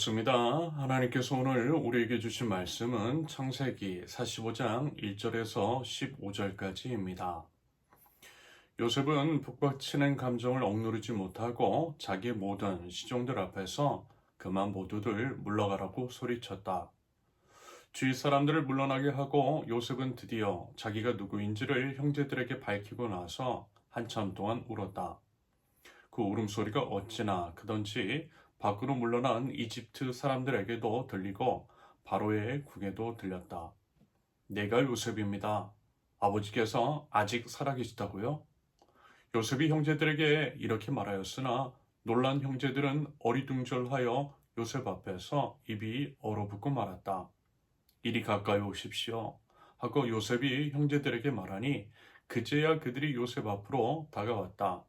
반갑습니다. 하나님께서 오늘 우리에게 주신 말씀은 창세기 45장 1절에서 15절까지입니다. 요셉은 북받치는 감정을 억누르지 못하고 자기 모든 시종들 앞에서 그만 모두들 물러가라고 소리쳤다. 주위 사람들을 물러나게 하고 요셉은 드디어 자기가 누구인지를 형제들에게 밝히고 나서 한참 동안 울었다. 그 울음소리가 어찌나 크던지 밖으로 물러난 이집트 사람들에게도 들리고 바로의 궁에도 들렸다. 내가 요셉입니다. 아버지께서 아직 살아계시다고요? 요셉이 형제들에게 이렇게 말하였으나 놀란 형제들은 어리둥절하여 요셉 앞에서 입이 얼어붙고 말았다. 이리 가까이 오십시오. 하고 요셉이 형제들에게 말하니 그제야 그들이 요셉 앞으로 다가왔다.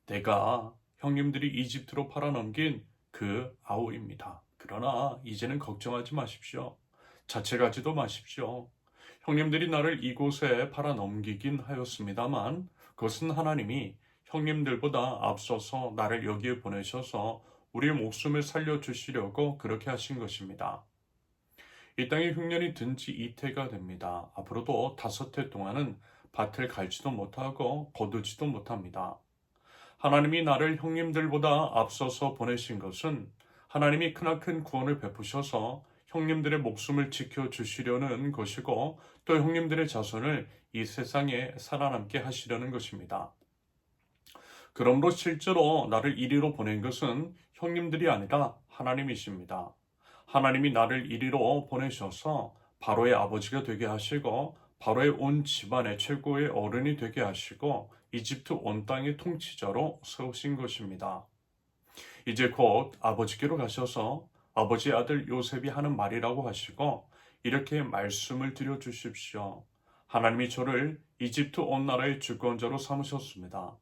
내가 형님들이 이집트로 팔아넘긴 그 아우입니다. 그러나 이제는 걱정하지 마십시오. 자책하지도 마십시오. 형님들이 나를 이곳에 팔아넘기긴 하였습니다만 그것은 하나님이 형님들보다 앞서서 나를 여기에 보내셔서 우리의 목숨을 살려주시려고 그렇게 하신 것입니다. 이 땅에 흉년이 든 지 이태가 됩니다. 앞으로도 5해 동안은 밭을 갈지도 못하고 거두지도 못합니다. 하나님이 나를 형님들보다 앞서서 보내신 것은 하나님이 크나큰 구원을 베푸셔서 형님들의 목숨을 지켜주시려는 것이고 또 형님들의 자손을 이 세상에 살아남게 하시려는 것입니다. 그러므로 실제로 나를 이리로 보낸 것은 형님들이 아니라 하나님이십니다. 하나님이 나를 이리로 보내셔서 바로의 아버지가 되게 하시고 바로의 온 집안의 최고의 어른이 되게 하시고 이집트 온 땅의 통치자로 세우신 것입니다. 이제 곧 아버지께로 가셔서 아버지의 아들 요셉이 하는 말이라고 하시고 이렇게 말씀을 드려 주십시오. 하나님이 저를 이집트 온 나라의 주권자로 삼으셨습니다.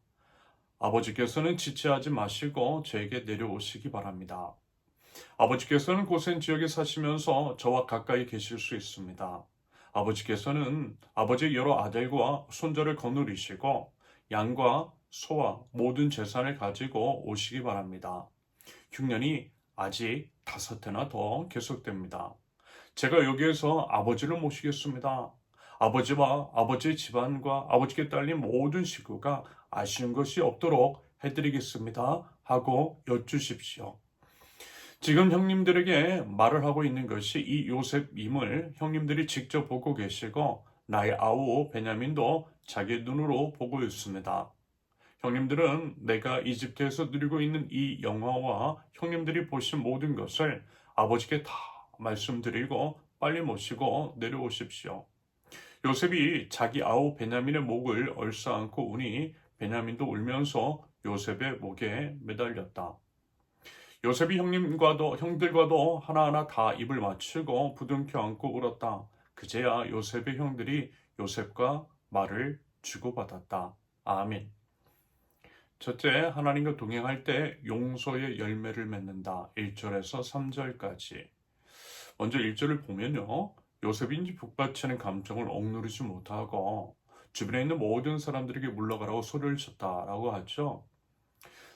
아버지께서는 지체하지 마시고 저에게 내려오시기 바랍니다. 아버지께서는 고센 지역에 사시면서 저와 가까이 계실 수 있습니다. 아버지께서는 아버지의 여러 아들과 손자를 거느리시고 양과 소와 모든 재산을 가지고 오시기 바랍니다. 흉년이 아직 5해나 더 계속됩니다. 제가 여기에서 아버지를 모시겠습니다. 아버지와 아버지의 집안과 아버지께 딸린 모든 식구가 아쉬운 것이 없도록 해드리겠습니다. 하고 여쭈십시오. 지금 형님들에게 말을 하고 있는 것이 이 요셉임을 형님들이 직접 보고 계시고 나의 아우 베냐민도 자기 눈으로 보고 있습니다. 형님들은 내가 이집트에서 누리고 있는 이 영화와 형님들이 보신 모든 것을 아버지께 다 말씀드리고 빨리 모시고 내려오십시오. 요셉이 자기 아우 베냐민의 목을 얼싸안고 우니 베냐민도 울면서 요셉의 목에 매달렸다. 요셉이 형들과도 하나하나 다 입을 맞추고 부둥켜 안고 울었다. 그제야 요셉의 형들이 요셉과 말을 주고받았다. 아멘. 첫째, 하나님과 동행할 때 용서의 열매를 맺는다. 1절에서 3절까지. 먼저 1절을 보면요. 요셉인지 북받치는 감정을 억누르지 못하고 주변에 있는 모든 사람들에게 물러가라고 소리를 쳤다라고 하죠.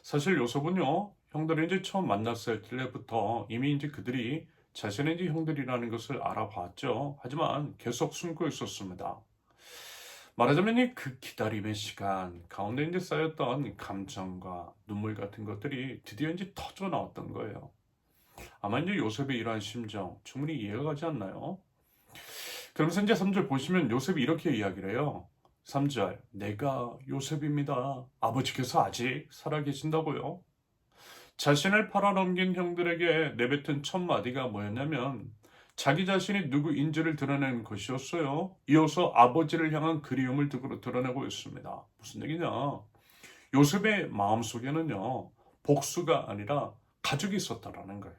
사실 요셉은요. 형들이 이제 처음 만났을 때부터 이미 이제 그들이 자신의 이제 형들이라는 것을 알아봤죠. 하지만 계속 숨고 있었습니다. 말하자면 그 기다림의 시간 가운데 이제 쌓였던 감정과 눈물 같은 것들이 드디어 이제 터져 나왔던 거예요. 아마 이제 요셉의 이러한 심정 충분히 이해가 가지 않나요? 그러면서 이제 3절 보시면 요셉이 이렇게 이야기를 해요. 3절, 내가 요셉입니다. 아버지께서 아직 살아계신다고요. 자신을 팔아넘긴 형들에게 내뱉은 첫 마디가 뭐였냐면 자기 자신이 누구인지를 드러내는 것이었어요. 이어서 아버지를 향한 그리움을 드러내고 있습니다. 무슨 얘기냐? 요셉의 마음속에는요. 복수가 아니라 가족이 있었다라는 거예요.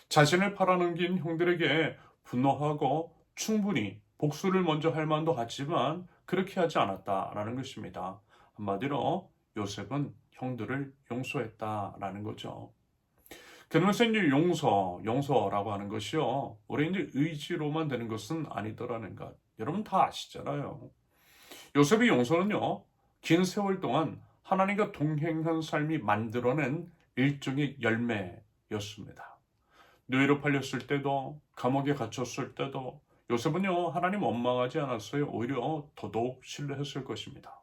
자신을 팔아넘긴 형들에게 분노하고 충분히 복수를 먼저 할 만도 같지만 그렇게 하지 않았다라는 것입니다. 한마디로 요셉은 형들을 용서했다라는 거죠. 그러면서 이제 용서라고 하는 것이요. 우리 이제 의지로만 되는 것은 아니더라는 것. 여러분 다 아시잖아요. 요셉의 용서는요. 긴 세월 동안 하나님과 동행한 삶이 만들어낸 일종의 열매였습니다. 노예로 팔렸을 때도, 감옥에 갇혔을 때도 요셉은요, 하나님 원망하지 않았어요. 오히려 더더욱 신뢰했을 것입니다.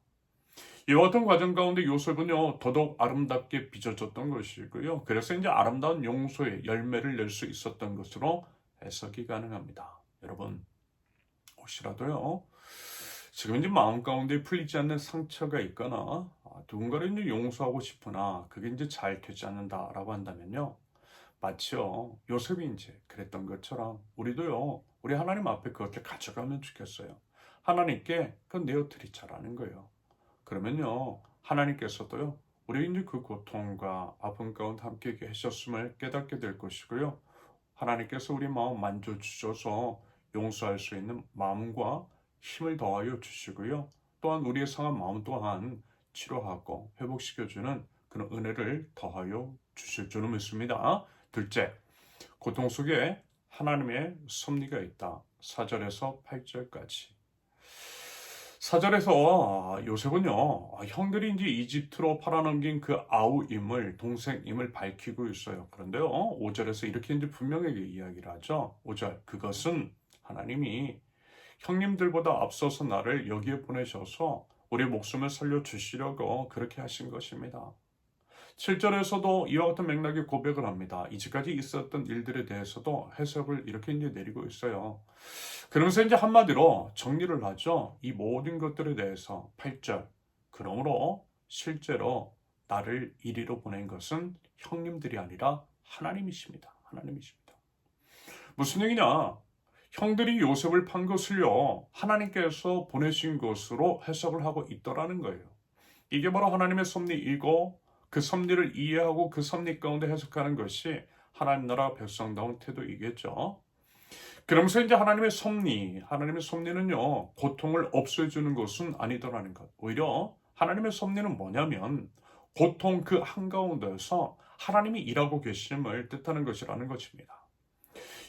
이와 같은 과정 가운데 요셉은요, 더더욱 아름답게 빚어졌던 것이고요. 그래서 이제 아름다운 용서의 열매를 낼 수 있었던 것으로 해석이 가능합니다. 여러분, 혹시라도요, 지금 이제 마음 가운데 풀리지 않는 상처가 있거나 누군가를 이제 용서하고 싶으나 그게 이제 잘 되지 않는다라고 한다면요, 마치요 요셉이 이제 그랬던 것처럼 우리도요, 우리 하나님 앞에 그것을 가져가면 좋겠어요. 하나님께 그 내어드리자라는 거예요. 그러면요, 하나님께서도요, 우리 이제 그 고통과 아픔 가운데 함께 계셨음을 깨닫게 될 것이고요. 하나님께서 우리 마음 만져주셔서 용서할 수 있는 마음과 힘을 더하여 주시고요. 또한 우리의 상한 마음 또한 치료하고 회복시켜주는 그런 은혜를 더하여 주실 줄을 믿습니다. 둘째, 고통 속에 하나님의 섭리가 있다. 4절에서 8절까지. 4절에서 요셉은요, 형들이 이제 이집트로 팔아넘긴 그 아우임을, 동생임을 밝히고 있어요. 그런데요, 5절에서 이렇게 이제 분명하게 이야기를 하죠. 5절, 그것은 하나님이 형님들보다 앞서서 나를 여기에 보내셔서 우리 목숨을 살려주시려고 그렇게 하신 것입니다. 7절에서도 이와 같은 맥락의 고백을 합니다. 이제까지 있었던 일들에 대해서도 해석을 이렇게 이제 내리고 있어요. 그러면서 이제 한마디로 정리를 하죠. 이 모든 것들에 대해서 8절. 그러므로 실제로 나를 이리로 보낸 것은 형님들이 아니라 하나님이십니다. 하나님이십니다. 무슨 얘기냐? 형들이 요셉을 판 것을요, 하나님께서 보내신 것으로 해석을 하고 있더라는 거예요. 이게 바로 하나님의 섭리이고 그 섭리를 이해하고 그 섭리 가운데 해석하는 것이 하나님 나라 백성다운 태도이겠죠. 그러면서 이제 하나님의 섭리는요, 고통을 없애주는 것은 아니더라는 것. 오히려 하나님의 섭리는 뭐냐면 고통 그 한가운데서 하나님이 일하고 계심을 뜻하는 것이라는 것입니다.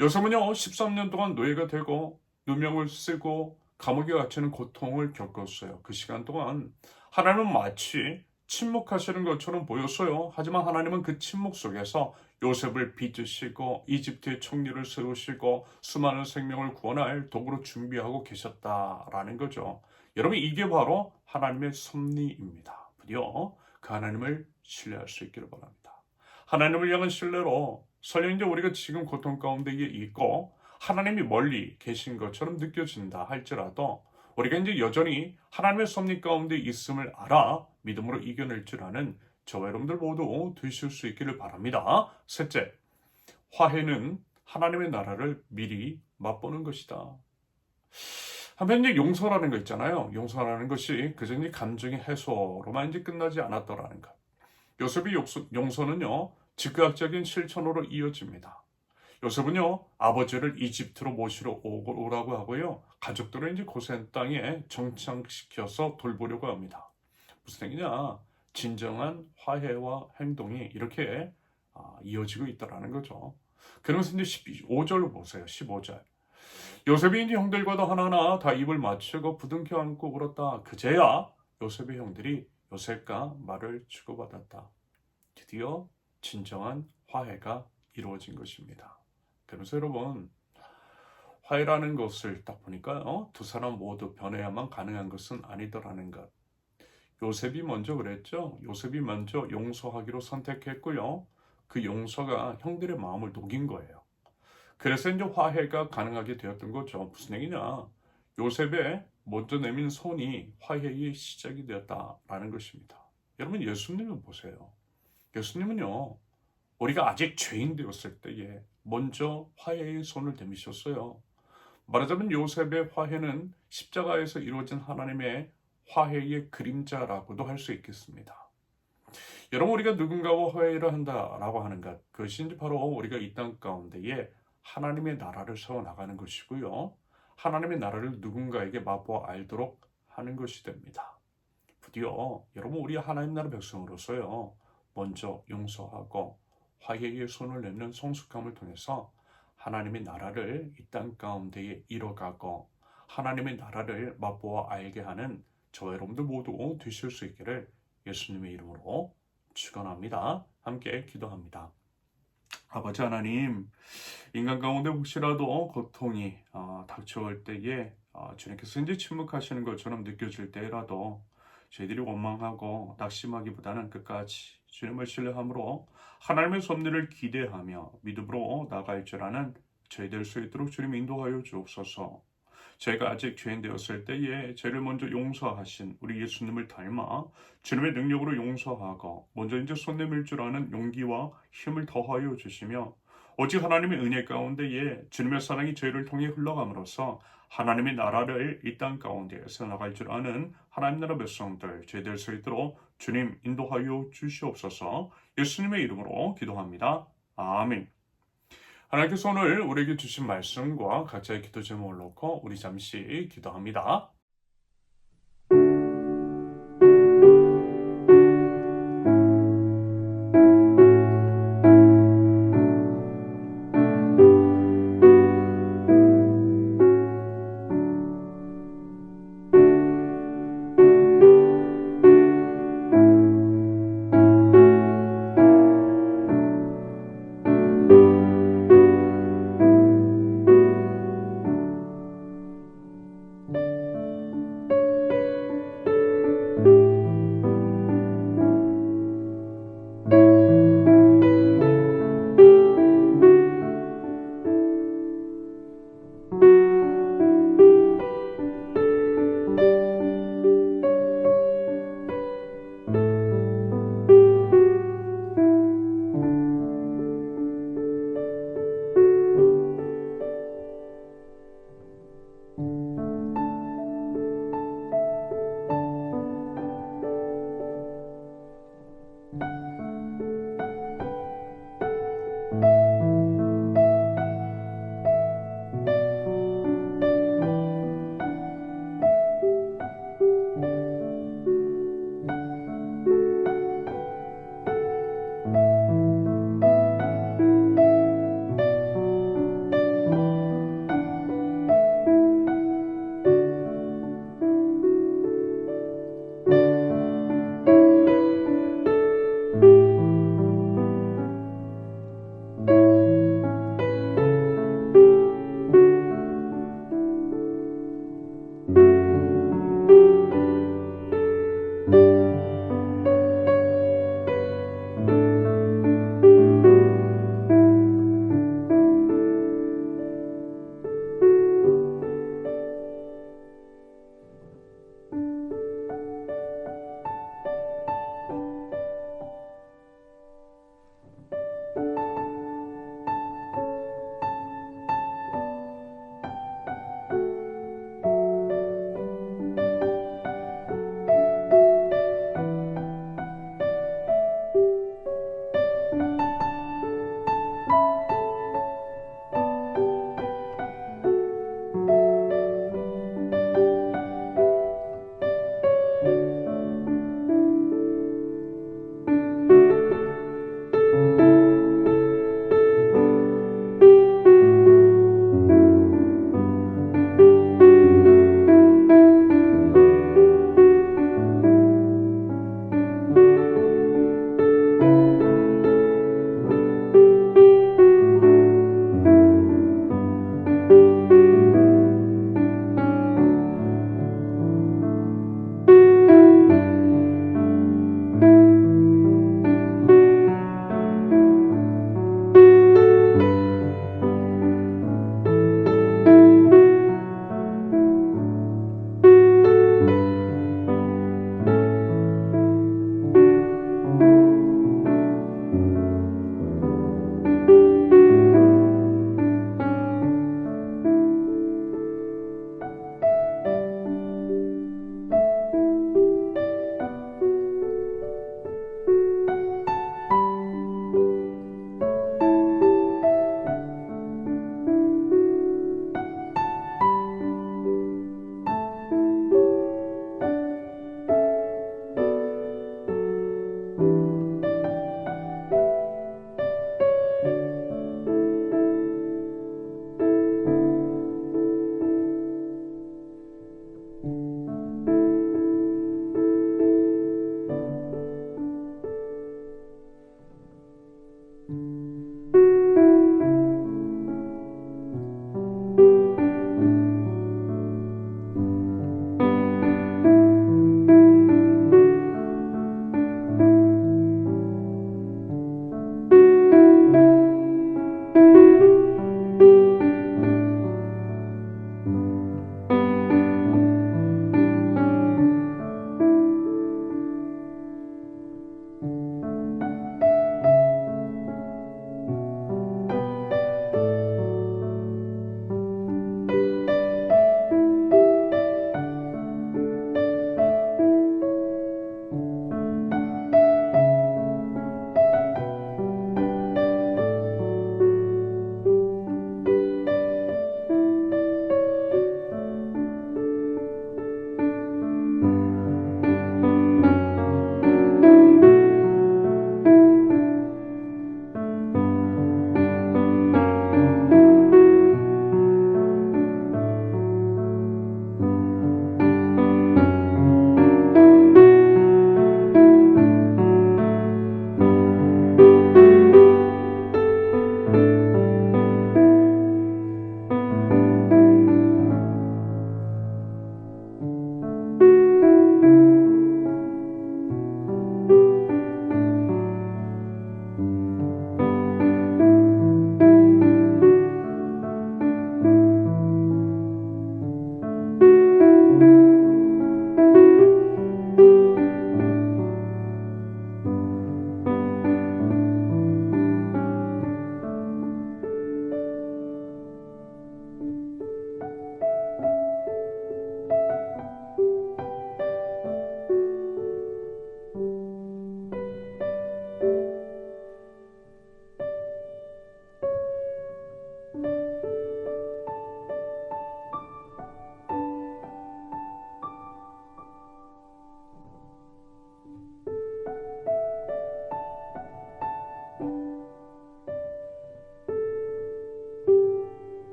요셉은요, 13년 동안 노예가 되고 누명을 쓰고 감옥에 갇히는 고통을 겪었어요. 그 시간 동안 하나님은 마치 침묵하시는 것처럼 보였어요. 하지만 하나님은 그 침묵 속에서 요셉을 빚으시고 이집트의 총리를 세우시고 수많은 생명을 구원할 도구로 준비하고 계셨다라는 거죠. 여러분, 이게 바로 하나님의 섭리입니다. 부디어 그 하나님을 신뢰할 수 있기를 바랍니다. 하나님을 향한 신뢰로 설령 이제 우리가 지금 고통 가운데 있고 하나님이 멀리 계신 것처럼 느껴진다 할지라도 우리가 이제 여전히 하나님의 섭리 가운데 있음을 알아 믿음으로 이겨낼 줄 아는 저와 여러분들 모두 되실 수 있기를 바랍니다. 셋째, 화해는 하나님의 나라를 미리 맛보는 것이다. 한편 이제 용서라는 거 있잖아요. 용서라는 것이 그저 이제 감정의 해소로만 이제 끝나지 않았더라는 것. 요셉의 용서는요, 즉각적인 실천으로 이어집니다. 요셉은요, 아버지를 이집트로 모시러 오라고 하고요, 가족들을 이제 고센 땅에 정착시켜서 돌보려고 합니다. 무슨 얘기냐? 진정한 화해와 행동이 이렇게 이어지고 있다는 거죠. 그러면서 이제 15절로 보세요. 15절. 요셉이 이제 형들과도 하나하나 다 입을 맞추고 부둥켜 안고 울었다. 그제야 요셉의 형들이 요셉과 말을 주고받았다. 드디어 진정한 화해가 이루어진 것입니다. 그래서 여러분, 화해라는 것을 딱 보니까 두 사람 모두 변해야만 가능한 것은 아니더라는 것. 요셉이 먼저 그랬죠. 요셉이 먼저 용서하기로 선택했고요. 그 용서가 형들의 마음을 녹인 거예요. 그래서 이제 화해가 가능하게 되었던 거죠. 무슨 얘기냐? 요셉의 먼저 내민 손이 화해의 시작이 되었다라는 것입니다. 여러분, 예수님을 보세요. 예수님은요, 우리가 아직 죄인 되었을 때에 먼저 화해의 손을 내미셨어요. 말하자면 요셉의 화해는 십자가에서 이루어진 하나님의 화해의 그림자라고도 할 수 있겠습니다. 여러분, 우리가 누군가와 화해를 한다라고 하는 것, 그것이 이제 바로 우리가 이 땅 가운데에 하나님의 나라를 세워나가는 것이고요. 하나님의 나라를 누군가에게 맛보아 알도록 하는 것이 됩니다. 부디어 여러분, 우리 하나님 나라 백성으로서요, 먼저 용서하고 화해의 손을 내는 성숙함을 통해서 하나님의 나라를 이 땅 가운데에 이뤄가고 하나님의 나라를 맛보아 알게 하는 저와 여러분들 모두 되실 수 있기를 예수님의 이름으로 축원합니다. 함께 기도합니다. 아버지 하나님, 인간 가운데 혹시라도 고통이 닥쳐올 때에 주님께서 이제 침묵하시는 것처럼 느껴질 때라도 저희들이 원망하고 낙심하기보다는 끝까지 주님을 신뢰함으로 하나님의 섭리를 기대하며 믿음으로 나갈 줄 아는 저희 될 수 있도록 주님 인도하여 주옵소서. 제가 아직 죄인 되었을 때에 죄를 먼저 용서하신 우리 예수님을 닮아 주님의 능력으로 용서하고 먼저 이제 손 내밀 줄 아는 용기와 힘을 더하여 주시며 오직 하나님의 은혜 가운데에 주님의 사랑이 저희를 통해 흘러감으로써 하나님의 나라를 이 땅 가운데에서 나갈 줄 아는 하나님 나라 백성들 저희 될 수 있도록 주님 인도하여 주시옵소서. 예수님의 이름으로 기도합니다. 아멘. 하나님께서 오늘 우리에게 주신 말씀과 각자의 기도 제목을 놓고 우리 잠시 기도합니다.